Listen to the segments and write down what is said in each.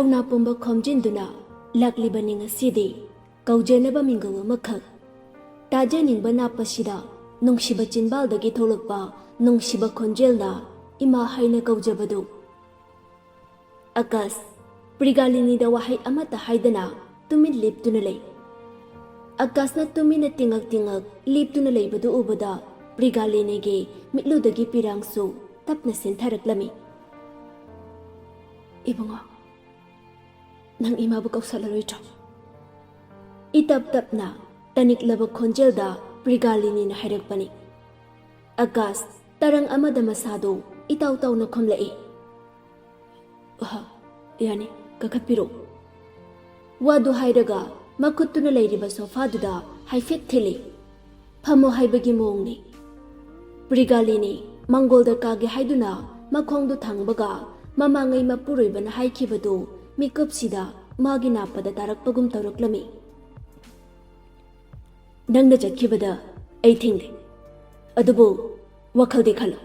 थौना पुंबा खोमजिंदुना लाक्लिबनि ngasidi कौजेनबा मिंगौ अमखक ताजेनिंबा नापसिदा नुंसिबा चिनबालदगी थोलकपा नुंसिबा खोंजेलना इमा हाइना कौजबदु आकाश प्रिगालिनीदा वाहै अमता हाइदना तुमिन लेप्तुना लै आकाशना Tumin तिंगक तिंगक लेप्तुना लैबदु उबदा प्रिगालिनीगे मिtludagi pirangsu tapna sentharaklami ibunga nang imabu kausalaroi itap tapna taniklaba khonjelda प्रिगालिनी ना हायरकपनी आकाश तरंग अमदा मसादो इताउ ताउना खोमलए यानी कखतपिरो वादु हायरगा मखुत्तुना लैरिबा सोफादुदा हाइफेट थेले फमो हाइबगी मोंगनी प्रिगालिनी मंगोलदा कागे हाइदुना मखोंदु थांगबगा ममांगै मपुरोइबना हाइखिबदो मिकपसिदा मागी नापदा तारकपगुम तौरक्लमी नंगना चटखिबदा ऐ थिंगदे अदुबो वखलदे खलो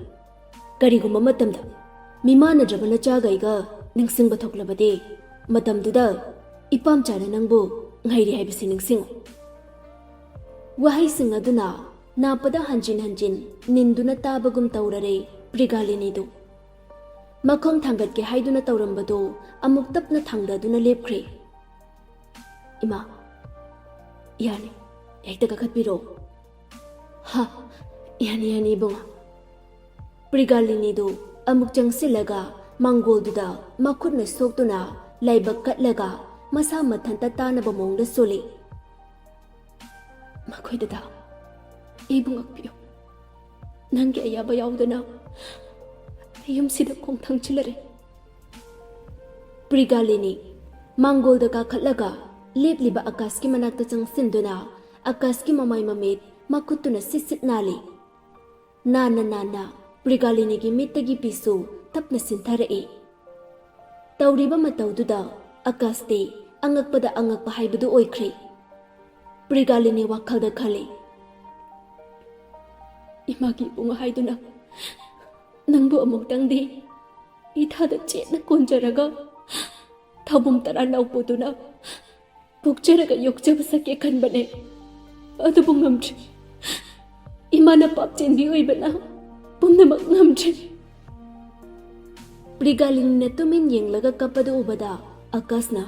करिगुम्बा मतमदा मिमानद्रबा नचागैगा निंगसिंगबा थोक्लबदे मतमदुदा इपाम चाना नंगबो nghairi haibasi ningsingo wahai singa duna napada hanjin hanjin ninduna tabagum taurare prigalini du makhong thangat ke haiduna taurambado amuk tapna thangda duna lepkhre ima yani ekta kakhatpiro ha yani bunga prigalini du amuk changsilaga mangol duda makhutna soktuna laibak katlaga मसा मथंता तानब मोंगदा सोले मखोइददा एबुंग अक्पियो नंगे अयाबा याउदना युमसिदा खोंथांग चिलरे प्रिगालिनी मांगोलदा काखलगा लेपलिबा आकाश की मनाक्ता चंगसिंदुना आकाश की ममाई ममेत मखुत्तुना सिसित नाले नाना प्रिगालिनी की मित्तगी पिसु तपना सिंथारए तौरिबा मतौदुदा आकाशते अंगकपदा अंगकपा हाइबदु ओइख्रे प्रिगालिनी वाखलदा खले Imangi Bunga हाइदुना नंगबु अमुक्तंगदि इथादा चेतना कोंजरगा थबुम तरा नौपुदुना पुक्चरगा योक्चब सके खनबने अदुबु ngamtre इमाना पापचेंबि ओइबना पुनमक ngamtre प्रिगालिनी Tumin येंगलगा कपदु उबदा आकाशना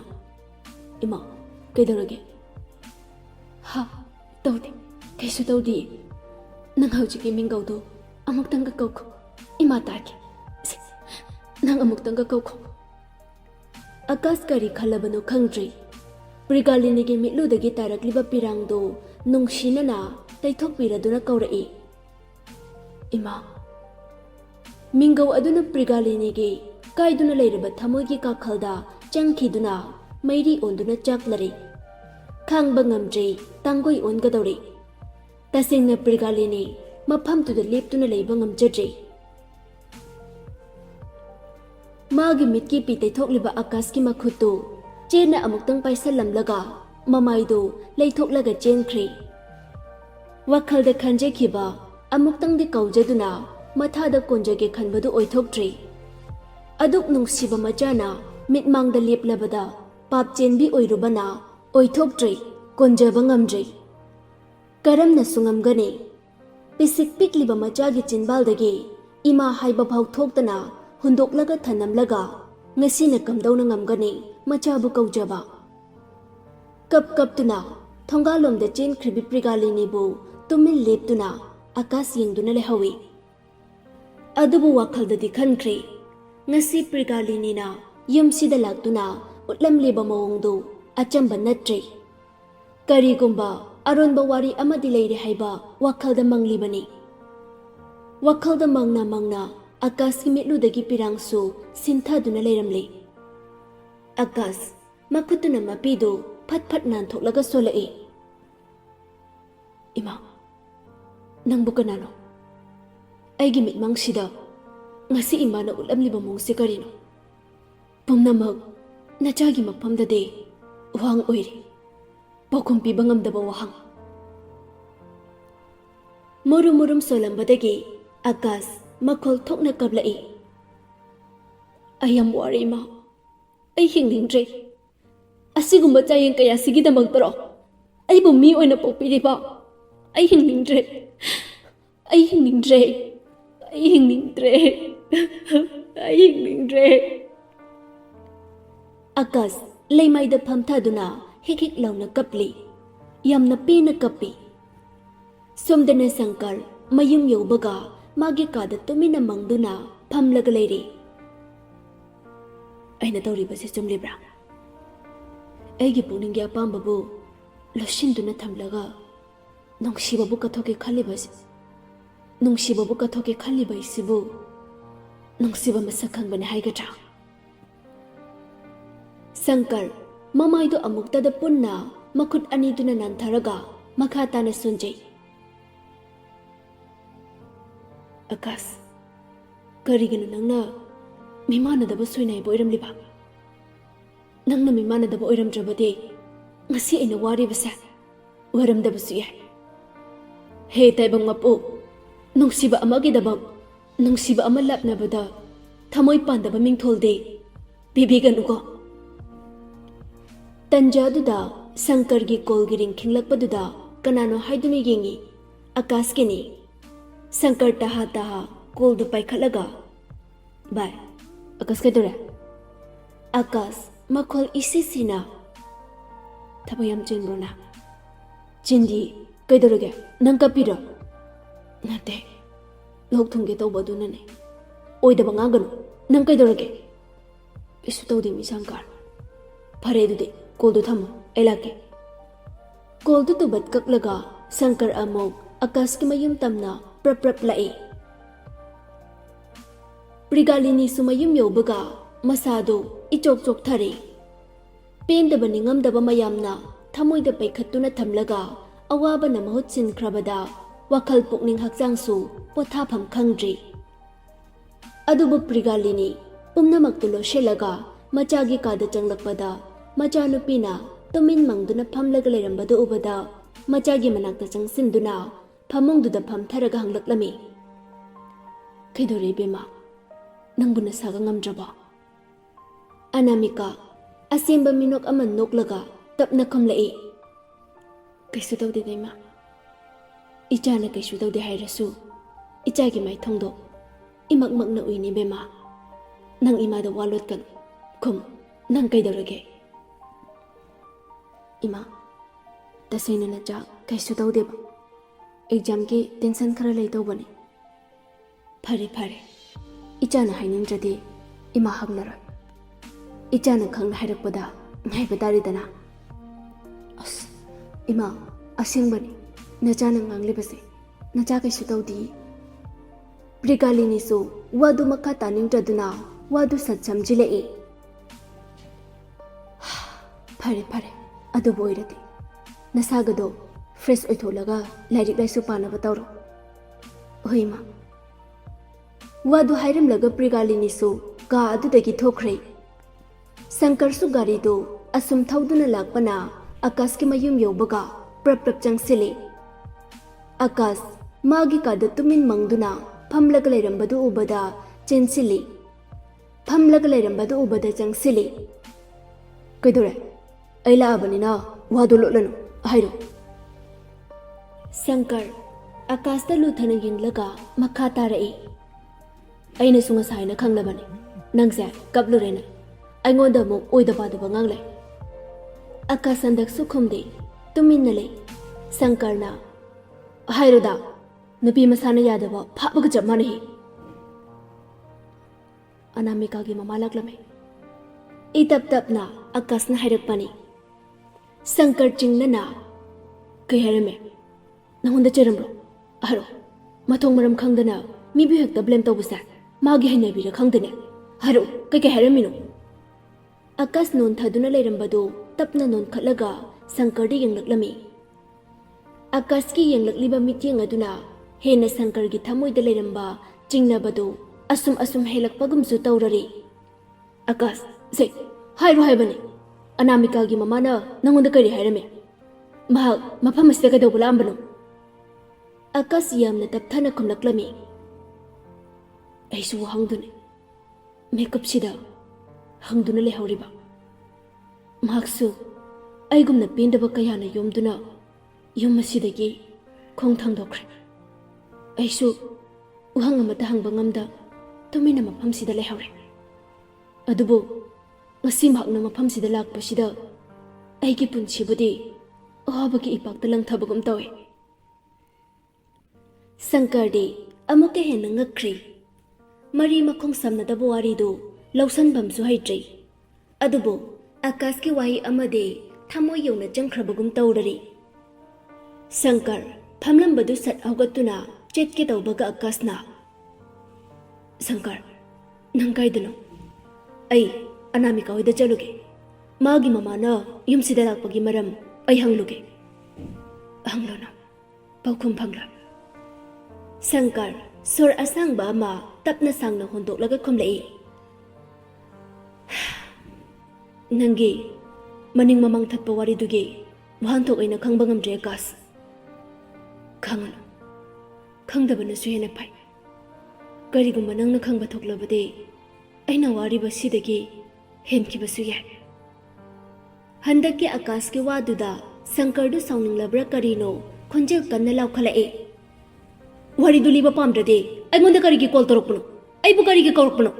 इमा कैदरगे हा तौदे कैसु तौदी नंग हौजिकी मिंगौदो अमुक्तंगा कौखो इमा ताके नंग अमुक्तंगा कौखो आकाश करी खलबनो खंगद्री प्रिगालिनीगे मिtludagi तारकलिबा पिरांगदो नुंगसिनना तैथोकपिरदुना कौरए इमा मिंगौ अदुना प्रिगालिनीगे कायदुना लैरबा थमोगी काखलदा चंखिदुना मैरी ओंदुना चाकलरे खांगबा ngamdre तांगोई ओनगदौरे तसेंगना प्रिगालिनी मफमतुदा लेप्तुना लैबा ngamjadre मागी मिटकी पीते थोकलिबा आकाश की मखुत्तु चेना अमुक्तंग पाइसलमलगा ममाइदो लैथोकलगा चेनख्रे वखलदा खंजेखिबा अमुक्तंगदि कौजदुना मथादा कोंजगे खनबदु ओइथोकद्रे अदुक नुंगसिबा मचाना मिटमांगदा लेपलबदा पापचेनबी ओइरुबना ओइथोकद्रे कोंजबा ngamdre करमना सुंगमगने पिसिक पिकलिबा मचागी चिनबालदगे इमा हाइबा फाउ थोक्तना हुंदोकलगा थनमलगा ngasiना kamdौना ngamgane मचाबु कौजबा कपतुना थोंगालोमदा चेनख्रिबि प्रिगालिनीबु तुमिन लेपतुना आकाश येंगदुना लेहवे अदुबु वाखलददि खनख्रे ngasi प्रिगालिनीना युमसिदा लाक्तुना उतलमलेबा मवोंदो अचंबा नत्रे करिगुंबा अरोनबा वारी अमदि लैरे हाइबा वाखलदा मंगलिबनी वाखलदा मंगना आकाश की मिtludagi पिरांगसु सिंथादुना लैरमले आकाश मखुत्तुना मपीदो फटफट नानथोकलगा सोलए इमा नंगबु कनानो अैगी मिटमांगसिदा ngasi imana ulamliba mongse karino pumnamak nachagi mafamdade wang oire pakhum piba ngamdaba wahang murum solambadagi आकाश मखोल थोकना कबलई अयम वारी मा ꯑꯩ ꯍꯤꯡꯅꯤꯡꯗ꯭ꯔꯦ ꯑꯁꯤꯒꯨꯝꯕ ꯆꯥꯌꯦꯡ ꯀꯌꯥꯁꯤꯒꯤꯗꯃꯛꯇꯔꯣ ꯑꯩꯕꯨ ꯃꯤ ꯑꯣꯏꯅ ꯄꯣꯛꯄꯤꯔꯤꯕ ꯑꯩ ꯍꯤꯡꯅꯤꯡꯗ꯭ꯔꯦ ꯑꯩ ꯍꯤꯡꯅꯤꯡꯗ꯭ꯔꯦ ꯑꯩ ꯍꯤꯡꯅꯤꯡꯗ꯭ꯔꯦ ꯑꯩ ꯍꯤꯡꯅꯤꯡꯗ꯭ꯔꯦ ꯑꯀꯥꯁ ꯂꯩꯃꯥꯏꯗ ꯐꯝꯊꯗꯨꯅ ꯍꯤꯛ ꯍꯤꯛ ꯂꯥꯎꯅ ꯀꯞꯂꯤ ꯌꯥꯝꯅ ꯄꯦꯟꯅ ꯀꯞꯄꯤ ꯁꯣꯝꯗꯅ ꯁꯪꯀꯔ ꯃꯌꯨꯝ ꯌꯧꯕꯒ ꯃꯥꯒꯤ ꯀꯥꯗ ꯇꯨꯃꯤꯟꯅ ꯃꯪꯗꯨꯅ ꯐꯝꯂꯒ ꯂꯩꯔꯤ ꯑꯩꯅ ꯇꯧꯔꯤꯕꯁꯤ ꯆꯨꯝꯂꯤꯕ꯭ꯔꯥ ꯑꯩꯒꯤ ꯄꯨꯛꯅꯤꯡꯒꯤ ꯑꯄꯥꯝꯕꯕꯨ ꯂꯣꯠꯁꯤꯟꯗꯨꯅ ꯊꯝꯂꯒ ꯅꯨꯡꯁꯤꯕꯕꯨ ꯀꯠꯊꯣꯛꯀꯦ ꯈꯜꯂꯤꯕ ꯑꯩꯁꯤꯕꯨ ꯅꯨꯡꯁꯤꯕ ꯃꯁꯛ ꯈꯪꯕꯅꯤ ꯍꯥꯏꯒꯗ꯭ꯔꯥ ꯁꯪꯀꯔ ꯃꯃꯥꯏꯗꯨ ꯑꯃꯨꯛꯇꯗ ꯄꯨꯟꯅ ꯃꯈꯨꯠ ꯑꯅꯤꯗꯨꯅ ꯅꯥꯟꯊꯔꯒ ꯃꯈꯥ ꯇꯥꯅ ꯁꯣꯟꯖꯩ ꯑꯀꯥꯁ ꯀꯔꯤꯒꯤꯅꯣ ꯅꯪꯅ ꯃꯤꯃꯥꯟꯅꯗꯕ ꯁꯣꯏꯅꯥꯏꯕ ꯑꯣꯏꯔꯝꯂꯤꯕ ꯅꯪꯅ ꯃꯤꯃꯥꯟꯅꯗꯕ ꯑꯣꯏꯔꯝꯗ꯭ꯔꯕꯗꯤ ꯉꯁꯤ ꯑꯩꯅ ꯋꯥꯔꯤꯕꯁꯦ ꯋꯥꯔꯝꯗꯕꯁꯨ ꯌꯥꯏ ꯍꯦ ꯇꯥꯏꯕꯪ ꯃꯄꯨ ꯅꯨꯡꯁꯤꯕ ꯑꯃꯒꯤꯗꯃꯛ ꯅꯨꯡꯁꯤꯕ ꯑꯃ ꯂꯥꯞꯅꯕꯗ ꯊꯃꯣꯏ ꯄꯥꯟꯗꯕ ꯃꯤꯡꯊꯣꯜꯗꯤ ꯄꯤꯕꯤꯒꯅꯨꯀꯣ ꯇꯟꯖꯥꯗꯨꯗ ꯁꯪꯀꯔꯒꯤ ꯀꯣꯜꯒꯤ ꯔꯤꯡ ꯈꯤꯡꯂꯛꯄꯗꯨꯗ ꯀꯅꯥꯅꯣ ꯍꯥꯏꯗꯨꯅ ꯌꯦꯡꯉꯤ ꯑꯀꯥꯁꯀꯤꯅꯤ ꯁꯪꯀꯔ ꯇꯍꯥ ꯇꯍꯥ ꯀꯣꯜꯗꯨ ꯄꯥꯏꯈꯠꯂꯒ ꯚꯥꯏ ꯑꯀꯥꯁ ꯀꯩꯗꯧꯔꯦ ꯑꯀꯥꯁ ꯃꯈꯣꯜ ꯏꯁꯤꯁꯤꯅ ꯊꯕꯛ ꯌꯥꯝ ꯆꯤꯟꯕ꯭ꯔꯣꯅ ꯆꯤꯟꯗꯤ ꯀꯩꯗꯧꯔꯒꯦ ꯅꯪ ꯀꯞꯄꯤꯔꯣ ꯅꯠꯇꯦ ꯂꯣꯛ ꯊꯨꯡꯒꯦ ꯇꯧꯕ ꯑꯗꯨꯅꯅꯦ ꯑꯣꯏꯗꯕ ꯉꯥꯡꯒꯅꯨ ꯅꯪ ꯀꯩꯗꯧꯔꯒꯦ ꯀꯩꯁꯨ ꯇꯧꯗꯦ ꯃꯤ ꯁꯪꯀꯔ ꯐꯔꯦ ꯑꯗꯨꯗꯤ ꯀꯣꯜꯗꯨ ꯊꯝꯃꯣ ꯑꯩ ꯂꯥꯛꯀꯦ ꯀꯣꯜꯗꯨ ꯇꯨꯕꯠ ꯀꯛꯂꯒ ꯁꯪꯀꯔ ꯑꯃꯨꯛ ꯑꯀꯥꯁꯀꯤ ꯃꯌꯨꯝ ꯇꯝꯅ ꯄ꯭ꯔꯞ ꯄ꯭ꯔꯞ ꯂꯥꯛꯏ ꯄ꯭ꯔꯤꯒꯥꯂꯤꯅꯤꯁꯨ ꯃꯌꯨꯝ ꯌꯧꯕꯒ ꯃꯁꯥꯗꯨ ꯏꯆꯣꯛ ꯆꯣꯛꯊꯔꯦ ꯄꯦꯟꯗꯕ ꯅꯤꯡꯉꯝꯗꯕ ꯃꯌꯥꯝꯅ ꯊꯃꯣꯏꯗ ꯄꯩꯈꯠꯇꯨꯅ ꯊꯝꯂꯒ ꯑꯋꯥꯕꯅ ꯃꯍꯨꯠ ꯁꯤꯟꯈ꯭ꯔꯕꯗ ꯋꯥꯈꯜ ꯄꯨꯛꯅꯤꯡ ꯍꯛꯆꯥꯡꯁꯨ ꯄꯣꯊꯥꯐꯝ ꯈꯪꯗ꯭ꯔꯤ ꯑꯗꯨꯕꯨ ꯄ꯭ꯔꯤꯒꯥꯂꯤꯅꯤ ꯄꯨꯝꯅꯃꯛꯇꯨ ꯂꯣꯠꯁꯤꯜꯂꯒ ꯃꯆꯥꯒꯤ ꯀꯥꯗ ꯆꯪꯂꯛꯄꯗ ꯃꯆꯥꯅꯨꯄꯤꯅ ꯇꯨꯃꯤꯟ ꯃꯪꯗꯨꯅ ꯐꯝꯂꯒ ꯂꯩꯔꯝꯕꯗꯨ ꯎꯕꯗ ꯃꯆꯥꯒꯤ ꯃꯅꯥꯛꯇ ꯆꯪꯁꯤꯟꯗꯨꯅ ꯐꯃꯨꯡꯗꯨꯗ ꯐꯝꯊꯔꯒ ꯍꯪꯂꯛꯂꯝꯃꯤ ꯀꯩꯗꯧꯔꯦ ꯏꯕꯦꯝꯃ ꯅꯪꯕꯨ ꯅꯁꯥꯒ ꯉꯝꯗ꯭ꯔꯕꯣ ꯑꯅꯥꯃꯤꯀꯥ ꯑꯁꯦꯡꯕ ꯃꯤꯅꯣꯛ ꯑꯃ ꯅꯣꯛꯂꯒ ꯇꯞꯅ ꯈꯨꯝꯂꯛꯏ ꯀꯩꯁꯨ ꯇꯧꯗꯦꯗ ꯏꯃꯥ ꯏꯆꯥꯅ ꯀꯩꯁꯨ ꯇꯧꯗꯦ ꯍꯥꯏꯔꯁꯨ ꯏꯆꯥꯒꯤ ꯃꯥꯏꯊꯣꯡꯗꯣ ꯏꯃꯛ ꯃꯛꯅ ꯎꯏꯅꯤ ꯏꯕꯦꯝꯃ ꯅꯪ ꯏꯃꯥꯗ ꯋꯥ ꯂꯣꯠꯀꯅꯨ ꯈꯨꯝ ꯅꯪ ꯀꯩꯗꯧꯔꯒꯦ ꯏꯃꯥ ꯇꯁꯦꯡꯅ ꯅꯆꯥ ꯀꯩꯁꯨ ꯇꯧꯗꯦꯕ ꯑꯦꯛꯖꯥꯝꯒꯤ ꯇꯦꯟꯁꯟ ꯈꯔ ꯂꯩ ꯇꯧꯕꯅꯤ ꯐꯔꯦ ꯐꯔꯦ ꯏꯆꯥꯅ ꯍꯥꯏꯅꯤꯡꯗ꯭ꯔꯗꯤ ꯏꯃꯥ ꯍꯪꯂꯔꯣꯏ ꯏꯆꯥꯅ ꯈꯪꯅ ꯍꯥꯏꯔꯛꯄꯗ ꯉꯥꯏꯕ ꯇꯥꯔꯦꯗꯅ ꯑꯁ ꯏꯃꯥ ꯑꯁꯦꯡꯕꯅꯤ ꯅꯆꯥꯅ ꯉꯥꯡꯂꯤꯕꯁꯦ ꯅꯆꯥ ꯀꯩꯁꯨ ꯇꯧꯗꯦ ꯄ꯭ꯔꯤꯒꯥꯂꯤꯅꯤꯁꯨ ꯋꯥꯗꯨ ꯃꯈꯥ ꯇꯥꯅꯤꯡꯗ꯭ꯔꯗꯨꯅ ꯋꯥꯗꯨ ꯁꯠ ꯁꯝꯖꯤꯜꯂꯛꯏ ꯐꯔꯦ ꯐꯔꯦ ꯑꯗꯨꯕꯨ ꯑꯣꯏꯔꯗꯤ ꯅꯁꯥꯒꯗꯣ ꯐ꯭ꯔꯦꯁ ꯑꯣꯏꯊꯣꯛꯂꯒ ꯂꯥꯏꯔꯤꯛ ꯂꯥꯏꯁꯨ ꯄꯥꯅꯕ ꯇꯧꯔꯣ ꯍꯣꯏ ꯏꯃꯥ ꯋꯥꯗꯨ ꯍꯥꯏꯔꯝꯂꯒ ꯄ꯭ꯔꯤꯒꯥꯂꯤꯅꯤꯁꯨ ꯀꯥ ꯑꯗꯨꯗꯒꯤ ꯊꯣꯛꯈ꯭ꯔꯦ ꯁꯪꯀꯔꯁꯨ ꯒꯥꯔꯤꯗꯨ ꯑꯁꯨꯝ ꯊꯧꯗꯨꯅ ꯂꯥꯛꯄꯅ ꯑꯀꯥꯁꯀꯤ ꯃꯌꯨꯝ ꯌꯧꯕꯒ ꯄ꯭ꯔꯞ ꯄ꯭ꯔꯞ ꯆꯪꯁꯤꯜꯂꯤ ꯑꯀꯥꯁ ꯃꯥꯒꯤ ꯀꯥꯗ ꯇꯨꯃꯤꯟ ꯃꯪꯗꯨꯅ ꯐꯝꯂꯒ ꯂꯩꯔꯝꯕꯗꯨ ꯎꯕꯗ ꯆꯦꯟꯁꯤꯜꯂꯤ ꯐꯝꯂꯒ ꯂꯩꯔꯝꯕꯗꯨ ꯎꯕꯗ ꯆꯪꯁꯤꯜꯂꯤ ꯀꯩꯗꯧꯔꯦ ꯑꯩ ꯂꯥꯛꯑꯕꯅꯤꯅ ꯋꯥꯗꯨ ꯂꯣꯠꯂꯅꯨ ꯍꯥꯏꯔꯣ ꯁꯪꯀꯔ ꯑꯀꯥꯁꯇ ꯂꯨꯊꯅ ꯌꯦꯡꯂꯒ ꯃꯈꯥ ꯇꯥꯔꯛꯏ ꯑꯩꯅꯁꯨ ꯉꯁꯥꯏꯅ ꯈꯪꯂꯕꯅꯤ ꯅꯪꯁꯦ ꯀꯞꯂꯨꯔꯦꯅ ꯑꯩꯉꯣꯟꯗ ꯑꯃꯨꯛ ꯑꯣꯏꯗ ꯄꯥꯗꯕ ꯉꯥꯡꯂꯦ ꯑꯀꯥꯁ ꯍꯟꯗꯛꯁꯨ ꯈꯨꯝꯗꯦ ꯇꯨꯃꯤꯟꯅ ꯂꯩ ꯁꯪꯀꯔꯅ ꯍꯥꯏꯔꯣꯗ ꯅꯨꯄꯤ ꯃꯁꯥꯅ ꯌꯥꯗꯕ ꯐꯥꯕꯒ ꯆꯞ ꯃꯥꯟꯅꯩ ꯑꯅꯥꯃꯤꯀꯥꯒꯤ ꯃꯃꯥ ꯂꯥꯛꯂꯝꯃꯤ ꯏꯇꯞ ꯇꯞꯅ ꯑꯀꯥꯁꯅ ꯍꯥꯏꯔꯛꯄꯅꯤ ꯁꯪꯀꯔ ꯆꯤꯡꯅꯅ ꯀꯩ ꯍꯥꯏꯔꯝꯃꯦ ꯅꯪꯉꯣꯟꯗ ꯆꯩꯔꯝꯕ꯭ꯔꯣ ꯍꯥꯏꯔꯣ ꯃꯊꯣꯡ ꯃꯔꯝ ꯈꯪꯗꯅ ꯃꯤꯕꯨ ꯍꯦꯛꯇ ꯕ꯭ꯂꯦꯝ ꯇꯧꯕꯁꯦ ꯃꯥꯒꯤ ꯍꯩꯅꯕꯤꯔ ꯈꯪꯗꯦꯅꯦ ꯍꯥꯏꯔꯣ ꯀꯩꯀꯩ ꯍꯥꯏꯔꯝꯃꯤꯅꯣ ꯑꯀꯥꯁ ꯅꯣꯟꯊꯗꯨꯅ ꯂꯩꯔꯝꯕꯗꯨ ꯇꯞꯅ ꯅꯣꯟꯈꯠꯂꯒ ꯁꯪꯀꯔꯗ ꯌꯦꯡꯂꯛꯂꯝꯃꯤ ꯑꯀꯥꯁꯀꯤ ꯌꯦꯡꯂꯛꯂꯤꯕ ꯃꯤꯠꯌꯦꯡ ꯑꯗꯨꯅ ꯍꯦꯟꯅ ꯁꯪꯀꯔꯒꯤ ꯊꯃꯣꯏꯗ ꯂꯩꯔꯝꯕ ꯆꯤꯡꯅꯕꯗꯨ ꯑꯁꯨꯝ ꯑꯁꯨꯝ ꯍꯦꯜꯂꯛꯄꯒꯨꯝꯁꯨ ꯇꯧꯔꯔꯤ ꯑꯀꯥꯁ ꯁꯦ ꯍꯥꯏꯔꯣ ꯍꯥꯏꯕꯅꯤ ꯑꯅꯥꯃꯤꯀꯥꯒꯤ ꯃꯃꯥꯅ ꯅꯪꯉꯣꯟꯗ ꯀꯔꯤ ꯍꯥꯏꯔꯝꯃꯦ ꯃꯍꯥꯛ ꯃꯐꯝ ꯑꯁꯤꯗ ꯀꯩꯗꯧꯕ ꯂꯥꯛꯑꯝꯕꯅꯣ ꯑꯀꯥꯁ ꯌꯥꯝꯅ ꯇꯞꯊꯅ ꯈꯨꯝꯂꯛꯂꯝꯃꯤ ꯑꯩꯁꯨ ꯋꯥꯍꯪꯗꯨꯅꯤ ꯃꯦꯀꯞꯁꯤꯗ ꯍꯪꯗꯨꯅ ꯂꯩꯍꯧꯔꯤꯕ ꯃꯍꯥꯛꯁꯨ ꯑꯩꯒꯨꯝꯅ ꯄꯦꯟꯗꯕ ꯀꯌꯥꯅ ꯌꯣꯝꯗꯨꯅ ꯌꯨꯝ ꯑꯁꯤꯗꯒꯤ ꯈꯣꯡ ꯊꯥꯡꯗꯣꯛꯈ꯭ꯔꯦ꯫ ꯑꯩꯁꯨ ꯋꯥꯍꯪ ꯑꯃꯠꯇ ꯍꯪꯕ ꯉꯝꯗ ꯇꯨꯃꯤꯟꯅ ꯃꯐꯝꯁꯤꯗ ꯂꯩꯍꯧꯔꯦ꯫ ꯑꯗꯨꯕꯨ ꯉꯁꯤ ꯃꯍꯥꯛꯅ ꯃꯐꯝꯁꯤꯗ ꯂꯥꯛꯄꯁꯤꯗ ꯑꯩꯒꯤ ꯄꯨꯟꯁꯤꯕꯨꯗꯤ ꯑꯋꯥꯕꯒꯤ ꯏꯄꯥꯛꯇ ꯂꯪꯊꯕꯒꯨꯝ ꯇꯧꯏ꯫ ꯁꯪꯀꯔꯗꯤ ꯑꯃꯨꯛꯀ ꯍꯦꯟꯅ ꯉꯛꯈ꯭ꯔꯤ꯫ ꯃꯔꯤ ꯃꯈꯣꯡ ꯁꯝꯅꯗꯕ ꯋꯥꯔꯤꯗꯨ ꯂꯧꯁꯟꯐꯝꯁꯨ ꯍꯩꯇ꯭ꯔꯤ꯫ ꯑꯗꯨꯕꯨ ꯑꯀꯥꯁꯀꯤ ꯋꯥꯍꯩ ꯑꯃꯗꯤ ꯊꯃꯣꯏ ꯌꯧꯅ ꯆꯪꯈ꯭ꯔꯕꯒꯨꯝ ꯇꯧꯔꯔꯤ꯫ ꯁꯪꯀꯔ ꯐꯝꯂꯝꯕꯗꯨ ꯁꯠ ꯍꯧꯒꯠꯇꯨꯅ ꯆꯦꯠꯀꯦ ꯇꯧꯕꯒ ꯑꯀꯥꯁꯅ, "ꯁꯪꯀꯔ, ꯅꯪ ꯀꯥꯏꯗꯅꯣ? ꯑꯩ ꯑꯅꯥꯃꯤꯀꯥ ꯍꯣꯏꯗ ꯆꯠꯂꯨꯒꯦ꯫ ꯃꯥꯒꯤ ꯃꯃꯥꯅ ꯌꯨꯝꯁꯤꯗ ꯂꯥꯛꯄꯒꯤ ꯃꯔꯝ ꯑꯩ ꯍꯪꯂꯨꯒꯦ." "ꯍꯪꯂꯨꯅꯨ, ꯄꯥꯎꯈꯨꯝ ꯐꯪꯂꯣꯏ." ꯁꯪꯀꯔ ꯁꯣꯔ ꯑꯁꯥꯡꯕ ꯑꯃ ꯇꯞꯅ ꯁꯥꯡꯅ ꯍꯣꯟꯗꯣꯛꯂꯒ ꯈꯨꯝꯂꯛꯏ꯫ "ꯅꯪꯒꯤ ꯃꯅꯤꯡ ꯃꯃꯥꯡ ꯊꯠꯄ ꯋꯥꯔꯤꯗꯨꯒꯤ ꯋꯥꯍꯟꯊꯣꯛ ꯑꯣꯏꯅ ꯈꯪꯕ ꯉꯝꯗ꯭ꯔꯦ ꯑꯀꯥꯁ꯫ ꯈꯪꯉꯅꯨ, ꯈꯪꯗꯕꯅꯁꯨ ꯍꯦꯟꯅ ꯐꯩ꯫ ꯀꯔꯤꯒꯨꯝꯕ ꯅꯪꯅ ꯈꯪꯕ ꯊꯣꯛꯂꯕꯗꯤ ꯑꯩꯅ ꯋꯥꯔꯤꯕꯁꯤꯗꯒꯤ ꯍꯦꯟꯈꯤꯕꯁꯨ ꯌꯥꯏ." ꯍꯟꯗꯛꯀꯤ ꯑꯀꯥꯁꯀꯤ ꯋꯥꯗꯨꯗ ꯁꯪꯀꯔꯗꯨ ꯁꯥꯎꯅꯤꯡꯂꯕ꯭ꯔꯥ ꯀꯔꯤꯅꯣ ꯈꯣꯟꯖꯦꯜ ꯀꯟꯅ ꯂꯥꯎꯈꯠꯂꯛꯏ꯫ "ꯋꯥꯔꯤꯗꯨ ꯂꯤꯕ ꯄꯥꯝꯗ꯭ꯔꯗꯤ ꯑꯩꯉꯣꯟꯗ ꯀꯔꯤꯒꯤ ꯀꯣꯜ ꯇꯧꯔꯛꯄꯅꯣ? ꯑꯩꯕꯨ ꯀꯔꯤꯒꯤ ꯀꯧꯔꯛꯄꯅꯣ?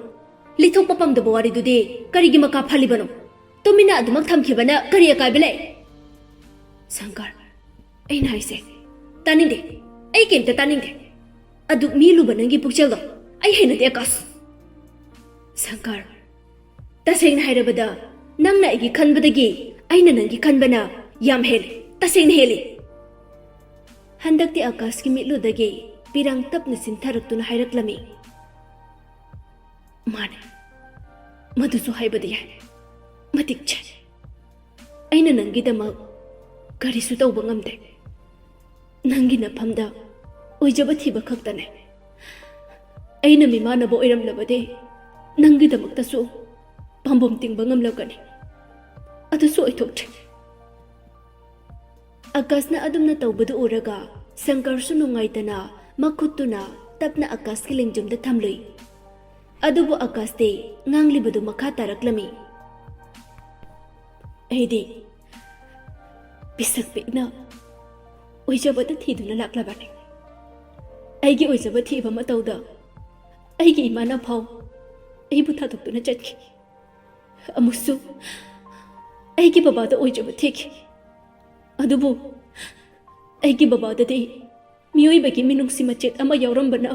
ꯂꯤꯊꯣꯛꯄ ꯄꯥꯝꯗꯕ ꯋꯥꯔꯤꯗꯨꯗꯤ ꯀꯔꯤꯒꯤ ꯃꯀꯥ ꯐꯜꯂꯤꯕꯅꯣ? ꯇꯨꯃꯤꯟꯅ ꯑꯗꯨꯃꯛ ꯊꯝꯈꯤꯕꯅ ꯀꯔꯤ ꯑꯀꯥꯏꯕ ꯂꯩ?" "ꯁꯪꯀꯔ, ꯑꯩꯅ ꯍꯥꯏꯁꯦ ꯇꯥꯅꯤꯡꯗꯦ꯫ ꯑꯩ ꯀꯩꯝꯇ ꯇꯥꯅꯤꯡꯗꯦ꯫ ꯑꯗꯨꯛ ꯃꯤ ꯂꯨꯕ ꯅꯪꯒꯤ ꯄꯨꯛꯆꯦꯜꯗꯣ ꯑꯩ ꯍꯩꯅꯗꯦ ꯑꯀꯥꯁ." "ꯁꯪꯀꯔ, ꯇꯁꯦꯡꯅ ꯍꯥꯏꯔꯕꯗ ꯅꯪꯅ ꯑꯩꯒꯤ ꯈꯟꯕꯗꯒꯤ ꯑꯩꯅ ꯅꯪꯒꯤ ꯈꯟꯕꯅ ꯌꯥꯝ ꯍꯦꯜꯂꯤ, ꯇꯁꯦꯡꯅ ꯍꯦꯜꯂꯤ." ꯍꯟꯗꯛꯇꯤ ꯑꯀꯥꯁꯀꯤ ꯃꯤꯠꯂꯨꯗꯒꯤ ꯄꯤꯔꯥꯡ ꯇꯞꯅ ꯆꯤꯟꯊꯔꯛꯇꯨꯅ ꯍꯥꯏꯔꯛꯂꯝꯃꯤ꯫ "ꯃꯥꯅꯦ, ꯃꯗꯨꯁꯨ ꯍꯥꯏꯕꯗꯤ ꯌꯥꯏ꯫ ꯃꯇꯤꯛ ꯆꯥꯏ꯫ ꯑꯩꯅ ꯅꯪꯒꯤꯗꯃꯛ ꯀꯔꯤꯁꯨ ꯇꯧꯕ ꯉꯝꯗꯦ꯫ ꯅꯪꯒꯤ ꯅꯐꯝꯗ ꯑꯣꯏꯖꯕ ꯊꯤꯕ ꯈꯛꯇꯅꯦ꯫ ꯑꯩꯅ ꯃꯤꯃꯥꯟꯅꯕ ꯑꯣꯏꯔꯝꯂꯕꯗꯤ ꯅꯪꯒꯤꯗꯃꯛꯇꯁꯨ ꯄꯥꯝꯕꯣꯝ ꯇꯤꯡꯕ ꯉꯝꯂꯛꯀꯅꯤ꯫ ꯑꯗꯨꯁꯨ ꯑꯣꯏꯊꯣꯛꯇ꯭ꯔꯦ." ꯑꯀꯥꯁꯅ ꯑꯗꯨꯝꯅ ꯇꯧꯕꯗꯨ ꯎꯔꯒ ꯁꯪꯀꯔꯁꯨ ꯅꯨꯡꯉꯥꯏꯇꯅ ꯃꯈꯨꯠꯇꯨꯅ ꯇꯞꯅ ꯑꯀꯥꯁꯀꯤ ꯂꯦꯡꯖꯨꯝꯗ ꯊꯝꯂꯨꯏ꯫ ꯑꯗꯨꯕꯨ ꯑꯀꯥꯁꯇꯤ ꯉꯥꯡꯂꯤꯕꯗꯨ ꯃꯈꯥ ꯇꯥꯔꯛꯂꯝꯃꯤ꯫ "ꯑꯩꯗꯤ ꯄꯤꯁꯛ ꯄꯤꯛꯅ ꯑꯣꯏꯖꯕꯗ ꯊꯤꯗꯨꯅ ꯂꯥꯛꯂꯕꯅꯤ꯫ ꯑꯩꯒꯤ ꯑꯣꯏꯖꯕ ꯊꯤꯕ ꯃꯇꯧꯗ ꯑꯩꯒꯤ ꯏꯃꯥꯅ ꯐꯥꯎ ꯑꯩꯕꯨ ꯊꯥꯗꯣꯛꯇꯨꯅ ꯆꯠꯈꯤ꯫ ꯑꯃꯨꯛꯁꯨ ꯑꯩꯒꯤ ꯕꯕꯥꯗ ꯑꯣꯏꯖꯕ ꯊꯤꯈꯤ꯫ ꯑꯗꯨꯕꯨ ꯑꯩꯒꯤ ꯕꯕꯥꯗꯗꯤ ꯃꯤꯑꯣꯏꯕꯒꯤ ꯃꯤꯅꯨꯡꯁꯤ ꯃꯆꯦꯠ ꯑꯃ ꯌꯥꯎꯔꯝꯕꯅ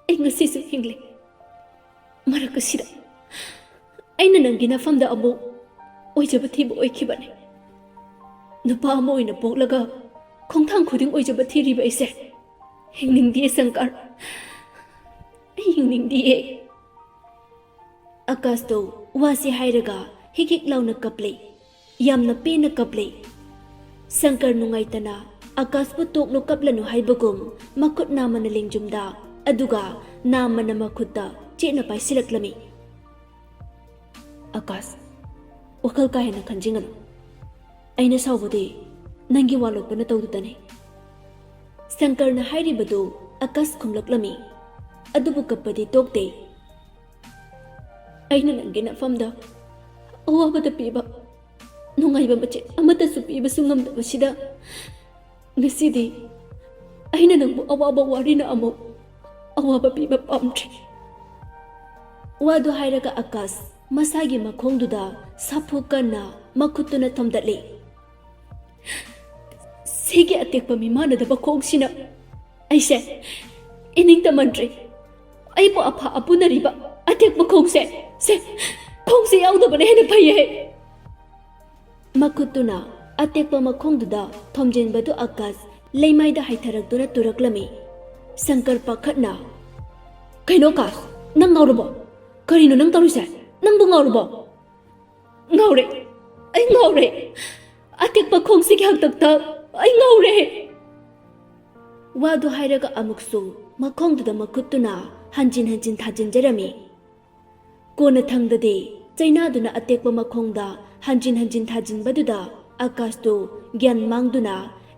ꯑꯩ ꯉꯁꯤꯁꯨ ꯍꯤꯡꯂꯤ꯫ ꯃꯔꯛ ꯑꯁꯤꯗ ꯑꯩꯅ ꯅꯪꯒꯤ ꯅꯐꯝꯗ ꯑꯃꯨꯛ ꯑꯣꯏꯖꯕ ꯊꯤꯕ ꯑꯣꯏꯈꯤꯕꯅꯤ꯫ ꯅꯨꯄꯥ ꯑꯃ ꯑꯣꯏꯅ ꯄꯣꯛꯂꯒ ꯈꯣꯡꯊꯥꯡ ꯈꯨꯗꯤꯡ ꯑꯣꯏꯖꯕ ꯊꯤꯔꯤꯕ ꯑꯩꯁꯦ ꯍꯤꯡꯅꯤꯡꯗꯤꯌꯦ ꯁꯪꯀꯔ, ꯑꯩ ꯍꯤꯡꯅꯤꯡꯗꯤꯌꯦ." ꯑꯀꯥꯁꯇꯣ ꯋꯥꯁꯤ ꯍꯥꯏꯔꯒ ꯍꯤꯛ ꯍꯤꯛ ꯂꯥꯎꯅ ꯀꯞꯂꯤ꯫ ꯌꯥꯝꯅ ꯄꯦꯟꯅ ꯀꯞꯂꯤ꯫ ꯁꯪꯀꯔ ꯅꯨꯡꯉꯥꯏꯇꯅ ꯑꯀꯥꯁꯄꯨ ꯇꯣꯛꯂꯨ ꯀꯞꯂꯅꯨ ꯍꯥꯏꯕꯒꯨꯝ ꯃꯈꯨꯠ ꯅꯥꯝꯃꯅ ꯂꯦꯡꯖꯨꯝꯗ ꯑꯗꯨꯒ ꯅꯥꯝꯃꯅ ꯃꯈꯨꯠꯇ ꯆꯦꯠꯅ ꯄꯥꯏꯁꯤꯜꯂꯛꯂꯝꯃꯤ꯫ "ꯑꯀꯥꯁ, ꯋꯥꯈꯜ ꯀꯥ ꯍꯦꯟꯅ ꯈꯟꯖꯤꯟꯒꯅꯨ꯫ ꯑꯩꯅ ꯁꯥꯎꯕꯗꯤ ꯅꯪꯒꯤ ꯋꯥꯂꯣꯠꯄ ꯅꯇꯧꯗꯨꯗꯅꯤ." ꯁꯪꯀꯔꯅ ꯍꯥꯏꯔꯤꯕꯗꯨ ꯑꯀꯥꯁ ꯈꯨꯝꯂꯛꯂꯝꯃꯤ꯫ ꯑꯗꯨꯕꯨ ꯀꯞꯄꯗꯤ ꯇꯣꯛꯇꯦ꯫ "ꯑꯩꯅ ꯅꯪꯒꯤ ꯅꯐꯝꯗ ꯑꯋꯥꯕꯗ ꯄꯤꯕ ꯅꯨꯡꯉꯥꯏꯕ ꯃꯆꯦꯠ ꯑꯃꯠꯇꯁꯨ ꯄꯤꯕꯁꯨ ꯉꯝꯗꯕꯁꯤꯗ ꯉꯁꯤꯗꯤ ꯑꯩꯅ ꯅꯪꯕꯨ ꯑꯋꯥꯕ ꯋꯥꯔꯤꯅ ꯑꯃꯨꯛ ꯑꯋꯥꯕ ꯄꯤꯕ ꯄꯥꯝꯗ꯭ꯔꯦ." ꯋꯥꯗꯨ ꯍꯥꯏꯔꯒ ꯑꯀꯥꯁ ꯃꯁꯥꯒꯤ ꯃꯈꯣꯡꯗꯨꯗ ꯁꯥꯐꯨ ꯀꯟꯅ ꯃꯈꯨꯠꯇꯨꯅ ꯊꯣꯝꯗꯠꯂꯤ꯫ "ꯁꯤꯒꯤ ꯑꯇꯦꯛꯄ ꯃꯤꯃꯥꯟꯅꯗꯕ ꯈꯣꯡꯁꯤꯅ ꯑꯩꯁꯦ ꯏꯅꯤꯡꯇꯝꯃꯟꯗ꯭ꯔꯦ꯫ ꯑꯩꯕꯨ ꯑꯐ ꯑꯄꯨꯅꯔꯤꯕ ꯑꯇꯦꯛꯄ ꯈꯣꯡꯁꯦ ꯈꯣꯡꯁꯦ ꯌꯥꯎꯗꯕꯅ ꯍꯦꯟꯅ ꯐꯩꯌꯦ." ꯃꯈꯨꯠꯇꯨꯅ ꯑꯇꯦꯛꯄ ꯃꯈꯣꯡꯗꯨꯗ ꯊꯣꯝꯖꯤꯟꯕꯗꯨ ꯑꯀꯥꯁ ꯂꯩꯃꯥꯏꯗ ꯍꯥꯏꯊꯔꯛꯇꯨꯅ ꯇꯨꯔꯛꯂꯝꯃꯤ꯫ ꯁꯪꯀꯔ ꯄꯥꯈꯠꯅ, "ꯀꯩꯅꯣ ꯑꯀꯥꯁ, ꯅꯪ ꯉꯥꯎꯔꯕꯣ? ꯀꯔꯤꯅꯣ ꯅꯪ ꯇꯧꯔꯤꯁꯦ? ꯅꯪꯕꯨ ꯉꯥꯎꯔꯕꯣ?" "ꯉꯥꯎꯔꯦ, ꯑꯩ ꯉꯥꯎꯔꯦ꯫ ꯑꯇꯦꯛꯄ ꯈꯣꯡꯁꯤꯒꯤ ꯍꯥꯛꯇꯛꯇ ꯑꯩ ꯉꯥꯎꯔꯦ." ꯋꯥꯗꯨ ꯍꯥꯏꯔꯒ ꯑꯃꯨꯛꯁꯨ ꯃꯈꯣꯡꯗꯨꯗ ꯃꯈꯨꯠꯇꯨꯅ ꯍꯟꯖꯤꯟ ꯍꯟꯖꯤꯟ ꯊꯥꯖꯤꯟꯖꯔꯝꯃꯤ꯫ ꯀꯣꯟꯅ ꯊꯪꯗꯗꯤ ꯆꯩꯅꯥꯗꯨꯅ ꯑꯇꯦꯛꯄ ꯃꯈꯣꯡꯗ ꯍꯟꯖꯤꯟ ꯍꯟꯖꯤꯟ ꯊꯥꯖꯤꯟꯕꯗꯨꯗ ꯑꯀꯥꯁꯇꯨ ꯒ꯭ꯌꯥꯟ ꯃꯥꯡꯗꯨꯅ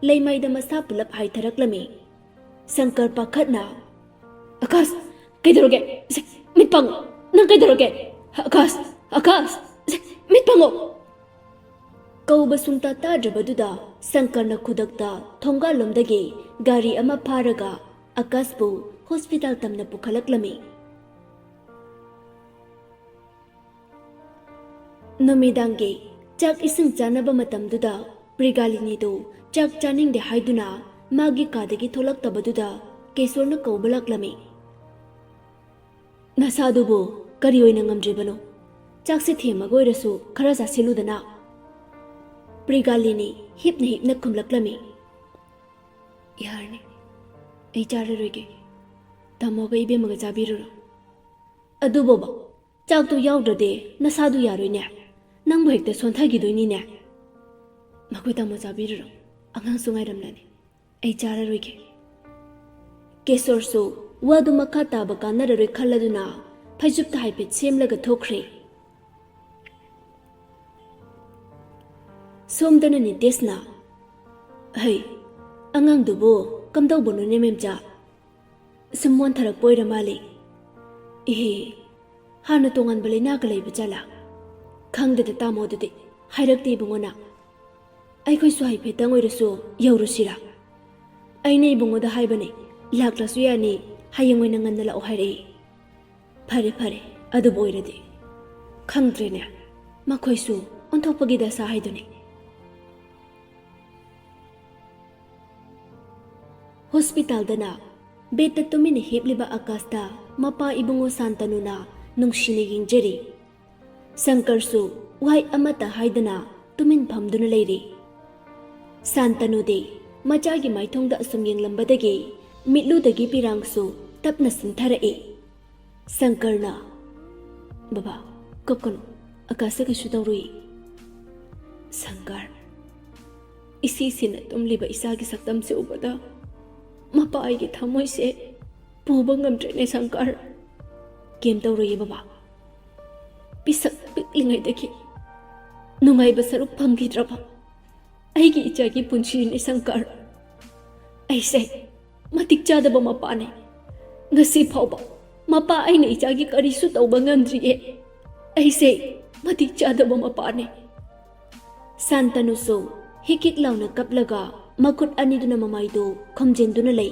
ꯂꯩꯃꯥꯏꯗ ꯃꯁꯥ ꯄꯨꯂꯞ ꯍꯥꯏꯊꯔꯛꯂꯝꯃꯤ꯫ ꯁꯪꯀꯔ ꯄꯥꯈꯠꯅ, "ꯑꯀꯥꯁ, ꯀꯩꯗꯧꯔꯒꯦ? ꯃꯤꯠ ꯄꯥꯡꯉꯣ, ꯅꯪ ꯀꯩꯗꯧꯔꯒꯦ? ꯑꯀꯥꯁ, ꯑꯀꯥꯁ, ꯃꯤꯠ ꯄꯥꯡꯉꯣ." ꯀꯧꯕ ꯁꯨꯡꯇꯥ ꯇꯥꯗ꯭ꯔꯕꯗꯨꯗ ꯁꯪꯀꯔꯅ ꯈꯨꯗꯛꯇ ꯊꯣꯡꯒꯥꯜꯂꯣꯝꯗꯒꯤ ꯒꯥꯔꯤ ꯑꯃ ꯐꯥꯔꯒ ꯑꯀꯥꯁꯄꯨ ꯍꯣꯁꯄꯤꯇꯥꯜ ꯇꯝꯅ ꯄꯨꯈꯠꯂꯛꯂꯝꯃꯤ꯫ ꯅꯨꯃꯤꯗꯥꯡꯒꯤ ꯆꯥꯛ ꯏꯁꯤꯡ ꯆꯥꯅꯕ ꯃꯇꯝꯗꯨꯗ ꯄ꯭ꯔꯤꯒꯥꯂꯤꯅꯤꯗꯨ ꯆꯥꯛ ꯆꯥꯅꯤꯡꯗꯦ ꯍꯥꯏꯗꯨꯅ ꯃꯥꯒꯤ ꯀꯥꯗꯒꯤ ꯊꯣꯛꯂꯛꯇꯕꯗꯨꯗ ꯀꯦꯁꯣꯔꯅ ꯀꯧꯕ ꯂꯥꯛꯂꯝꯃꯤ꯫ ꯅꯁꯥꯗꯨꯕꯨ ꯀꯔꯤ ꯑꯣꯏꯅ ꯉꯝꯗ꯭ꯔꯤꯕꯅꯣ? ꯆꯥꯛꯁꯦ ꯊꯦꯝꯃꯒ ꯑꯣꯏꯔꯁꯨ ꯈꯔ ꯆꯥꯁꯤꯜꯂꯨꯗꯅ꯫ ꯄ꯭ꯔꯤꯒꯥꯂꯤꯅꯤ ꯍꯤꯞꯅ ꯍꯤꯞꯅ ꯈꯨꯝꯂꯛꯂꯝꯃꯤ꯫ ꯌꯥꯔꯅꯤ, ꯑꯩ ꯆꯥꯔꯔꯣꯏꯒꯦ꯫ ꯇꯥꯃꯣꯒ ꯏꯕꯦꯝꯃꯒ ꯆꯥꯕꯤꯔꯨꯔꯣ꯫ ꯑꯗꯨꯕꯣꯕ ꯆꯥꯛꯇꯣ ꯌꯥꯎꯗ꯭ꯔꯗꯤ ꯅꯁꯥꯗꯨ ꯌꯥꯔꯣꯏꯅꯦ, ꯅꯪꯕꯨ ꯍꯦꯛꯇ ꯁꯣꯟꯊꯈꯤꯗꯣꯏꯅꯤꯅꯦ꯫ ꯃꯈꯣꯏ ꯇꯥꯃꯣ ꯆꯥꯕꯤꯔꯨꯔꯣ, ꯑꯉꯥꯡꯁꯨ ꯉꯥꯏꯔꯝꯂꯅꯤ, ꯑꯩ ꯆꯥꯔꯔꯣꯏꯒꯦ꯫ ꯀꯦꯁꯣꯔꯁꯨ ꯋꯥꯗꯨ ꯃꯈꯥ ꯇꯥꯕ ꯀꯥꯟꯅꯔꯔꯣꯏ ꯈꯜꯂꯗꯨꯅ ꯐꯩꯖꯨꯞꯇ ꯍꯥꯏꯐꯦꯠ ꯁꯦꯝꯂꯒ ꯊꯣꯛꯈ꯭ꯔꯦ꯫ ꯁꯣꯝꯗꯅ ꯅꯤꯇꯦꯁꯅ, ꯍꯩ ꯑꯉꯥꯡꯗꯨꯕꯨ ꯀꯝꯗꯧꯕꯅꯣꯅꯦ ꯃꯦꯝꯆꯥ? ꯁꯨꯝ ꯃꯣꯟꯊꯔꯛꯄ ꯑꯣꯏꯔ ꯃꯥꯜꯂꯤ꯫ ꯏꯍꯦ, ꯍꯥꯟꯅ ꯇꯣꯉꯥꯟꯕ ꯂꯩꯅꯥꯒ ꯂꯩꯕ ꯖꯥꯠꯂꯥ? ꯈꯪꯗꯦꯗ ꯇꯥꯃꯣꯗꯨꯗꯤ, ꯍꯥꯏꯔꯛꯇꯦ ꯏꯕꯨꯡꯉꯣꯅ꯫ ꯑꯩꯈꯣꯏꯁꯨ ꯍꯥꯏꯐꯦꯠꯇꯪ ꯑꯣꯏꯔꯁꯨ ꯌꯧꯔꯨꯁꯤꯔꯥ? ꯑꯩꯅ ꯏꯕꯨꯡꯉꯣꯗ ꯍꯥꯏꯕꯅꯦ, ꯂꯥꯛꯂꯁꯨ ꯌꯥꯅꯤ, ꯍꯌꯦꯡ ꯑꯣꯏꯅ ꯉꯟꯅ ꯂꯥꯛꯑꯣ ꯍꯥꯏꯔꯛꯏ꯫ ꯐꯔꯦ ꯐꯔꯦ, ꯑꯗꯨꯕꯨ ꯑꯣꯏꯔꯗꯤ꯫ ꯈꯪꯗ꯭ꯔꯦꯅꯦ, ꯃꯈꯣꯏꯁꯨ ꯑꯣꯟꯊꯣꯛꯄꯒꯤ ꯗꯁꯥ ꯍꯥꯏꯗꯨꯅꯤ꯫ ꯍꯣꯁꯄꯤꯇꯥꯜꯗꯅ ꯕꯦꯠꯇ ꯇꯨꯃꯤꯟꯅ ꯍꯤꯞꯂꯤꯕ ꯑꯀꯥꯁꯇ ꯃꯄꯥ ꯏꯕꯨꯡꯉꯣ ꯁꯥꯟꯇꯅꯨꯅ ꯅꯨꯡꯁꯤꯅ ꯌꯦꯡꯖꯔꯤ꯫ ꯁꯪꯀꯔꯁꯨ ꯋꯥꯍꯩ ꯑꯃꯠꯇ ꯍꯥꯏꯗꯅ ꯇꯨꯃꯤꯟ ꯐꯝꯗꯨꯅ ꯂꯩꯔꯤ꯫ ꯁꯥꯟꯇꯅꯨꯗꯤ ꯃꯆꯥꯒꯤ ꯃꯥꯏꯊꯣꯡꯗ ꯑꯁꯨꯝ ꯌꯦꯡꯂꯝꯕꯗꯒꯤ ꯃꯤꯠꯂꯨꯗꯒꯤ ꯄꯤꯔꯥꯡꯁꯨ ꯇꯞꯅ ꯁꯤꯟꯊꯔꯛꯏ꯫ ꯁꯪꯀꯔꯅ, ꯕꯕꯥ ꯀꯞꯀꯅꯨ, ꯑꯀꯥꯁꯇ ꯀꯩꯁꯨ ꯇꯧꯔꯨꯏ꯫ ꯁꯪꯀꯔ, ꯏꯁꯤꯁꯤꯅ ꯇꯨꯝꯂꯤꯕ ꯏꯆꯥꯒꯤ ꯁꯛꯇꯝꯁꯦ ꯎꯕꯗ ꯃꯄꯥ ꯑꯩꯒꯤ ꯊꯃꯣꯏꯁꯦ ꯄꯨꯕ ꯉꯝꯗ꯭ꯔꯦꯅꯦ ꯁꯪꯀꯔ꯫ ꯀꯦꯝ ꯇꯧꯔꯣꯏꯌꯦ ꯕꯕꯥ, ꯄꯤꯁꯛ ꯄꯤꯛꯂꯤꯉꯩꯗꯒꯤ ꯅꯨꯡꯉꯥꯏꯕ ꯁꯔꯨꯛ ꯐꯪꯈꯤꯗ꯭ꯔꯕ ꯑꯩꯒꯤ ꯏꯆꯥꯒꯤ ꯄꯨꯟꯁꯤꯅꯤ ꯁꯪꯀꯔ꯫ ꯑꯩꯁꯦ ꯃꯇꯤꯛ ꯆꯥꯗꯕ ꯃꯄꯥꯅꯦ꯫ ꯉꯁꯤ ꯐꯥꯎꯕ ꯃꯄꯥ ꯑꯩꯅ ꯏꯆꯥꯒꯤ ꯀꯔꯤꯁꯨ ꯇꯧꯕ ꯉꯝꯗ꯭ꯔꯤꯌꯦ꯫ ꯑꯩꯁꯦ ꯃꯇꯤꯛ ꯆꯥꯗꯕ ꯃꯄꯥꯅꯦ꯫ ꯁꯥꯟꯇꯅꯨꯁꯨ ꯍꯤꯛ ꯍꯤꯛ ꯂꯥꯎꯅ ꯀꯞꯂꯒ ꯃꯈꯨꯠ ꯑꯅꯤꯗꯨꯅ ꯃꯃꯥꯏꯗꯨ ꯈꯨꯝꯖꯤꯟꯗꯨꯅ ꯂꯩ꯫